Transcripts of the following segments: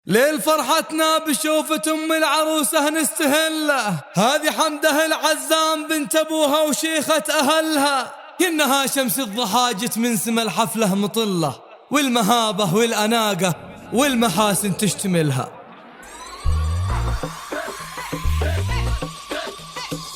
ليل فرحتنا بشوفة أم العروسة نستهله، هذه حمده العزام بنت أبوها وشيخة أهلها، إنها شمس الضحى جت من سما الحفلة مطلة، والمهابة والأناقة والمحاسن تشتملها.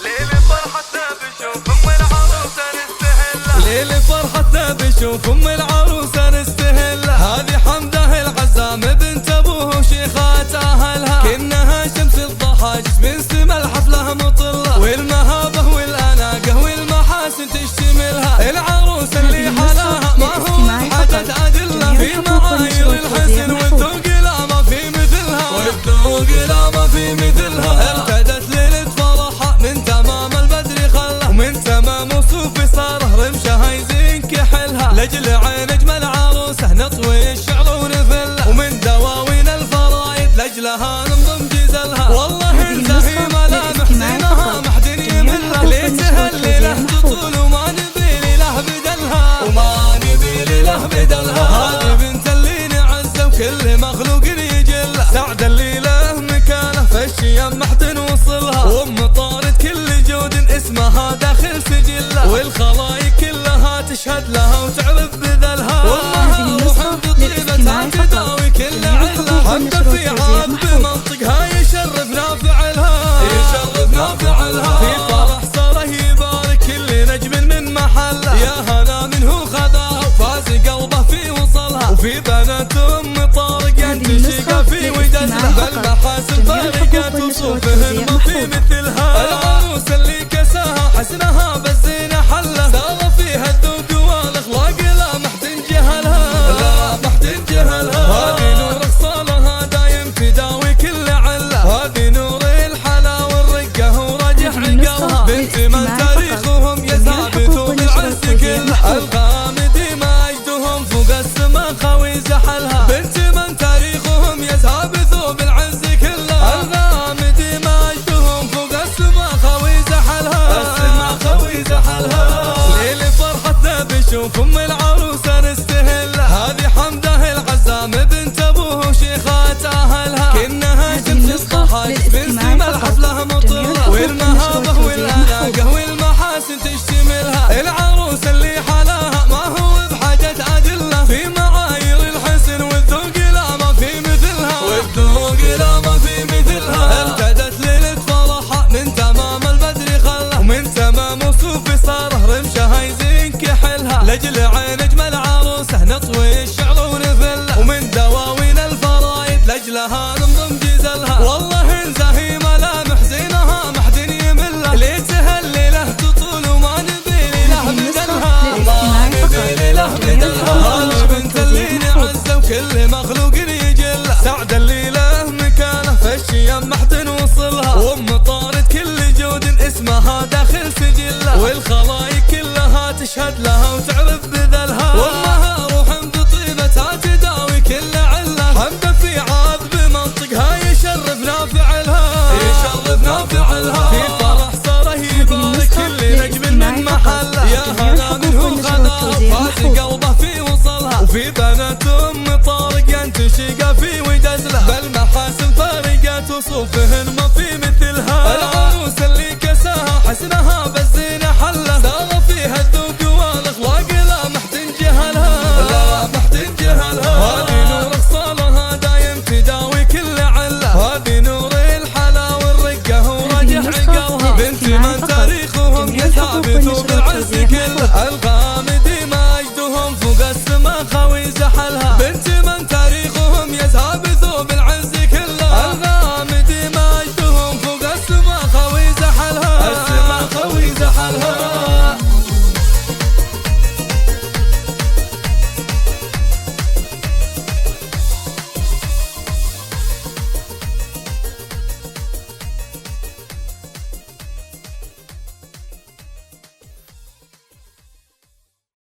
ليل فرحتنا بشوف أم العروسة نستهله، ليل فرحتنا بشوف أم العروسة نستهله، هذه حمده العزام بنت أبوها وشيخات أهلها، كأنها شمس الضحى جت من سما الحفلة مطلة، والمهابة والأناقة والمحاسن تشتملها. العروسة اللي حلاها ما هو حاجة أدلة، في معايير الحسن والذوق لا ما في مثلها، والذوق لا ما في مثلها. ارتدت ليلة فرحها من تمام البدر خلها، ومن تمام وصوفي صاره رمشها يزين كحلها، لجل عين اجمل عروسه نطوي الشعر ونفلها، ومن دواوين الفرايد لجلها ننضم جزلها. والله الزهي ملامح زينها ما حد يملها، ليتها الليله تطول وما نبي له بدلها، وما نبي له بدلها. هذه بنت اللي نعزه وكل مخلوق يجلها، سعد الليله مكانه في الشيم ما حد نوصلها، وام طارت كل جود اسمها داخل سجلها، والخلايق كلها تشهد لها وتعرف بذلها. والله روح بطيبتها تداوي كل عله، حمد في عاب بمنطقها يشرفنا فعلها، يشرفنا فعلها. في فرح صاره يبارك كل نجم من محله، يا هنا منه خذاها وفاز قلبه في وصلها، وفي بنات ام طارق ينتشق في وجدها، بالمحاسن فارقات وصوفهن ما في مثلها. العروس اللي كساها حسنها بالزينه حله، سار فيها الذوق والاخلاق لا ما حد ينجهلها، لا ما حد ينجهلها. هذه نور اخصالها دايم تداوي كل عله، هذه نور الحلا والرقه وراجح عقلها، بنت من تاريخهم يثابتوا بالعز كله، الغامدي ما يجدهم فوق السما خوي زحلها، بنت من تاريخهم يثابتوا بالعز كله، الغامدي ما يجدهم فوق السما خوي زحلها، السما خوي زحلها. ليل فرحتنا بشوف ام العروسه نستهله، هذه حمده العزام بنت ابوها وشيخات اهلها، كأنها شمس الضحى من سما الحفله مطله، والمهابه والاناقه والمحاسن تشتملها. العروس اللي حلاها ما هو بحاجه ادله، في معايير الحسن والذوق لا ما في مثلها، والذوق لا ما في مثلها. ارتدت ليله فرحها من تمام البدر خلها، ومن تمام وصوفي صاره رمشها يزين كحلها، لجل عين اجمل عروسه نطوي الشعر ونفلها، ومن دواوين الفرايد لجلها ننضم جزلها. والله الزهي ملامح زينها ما حد يملها، ليتها الليله تطول وما نبي له بدلها، وما نبي له بدلها. هذه بنت اللي نعزه وكل مخلوق يجلها، سعد الليله مكانه في الشيم ما حد نوصلها، وام طارت كل جود اسمها داخل سجلها، والخلايق كلها تشهد لها وتعرف بذلها. وامها روح بطيبتها تداوي كل عله، حمد في عاب بمنطقها يشرفنا فعلها، يشرفنا فعلها. في فرح صاره يبارك كل نجم من محله، يا هنا منه خذاها وفاز قلبه في وصلها، وفي بنات ام طارق ينتشق في وجدها، بالمحاسن فارقات وصوفهن ما في مثلها. العروس اللي كساها حسنها بالزينه حله، سار فيها الذوق والاخلاق لا ما حد ينجهلها، لا ما حد ينجهلها. هذه نور اخصالها دايم تداوي كل عله، هذه نور الحلا والرقه وراجح عقلها، بنت من تاريخهم يثابتوا بالعز كله، الغامدي ما يجدهم فوق السما خوي زحلها، بنت من تاريخهم يثابتوا بالعز كله، الغامدي ما يجدهم فوق السما خوي زحلها، السما خوي زحلها.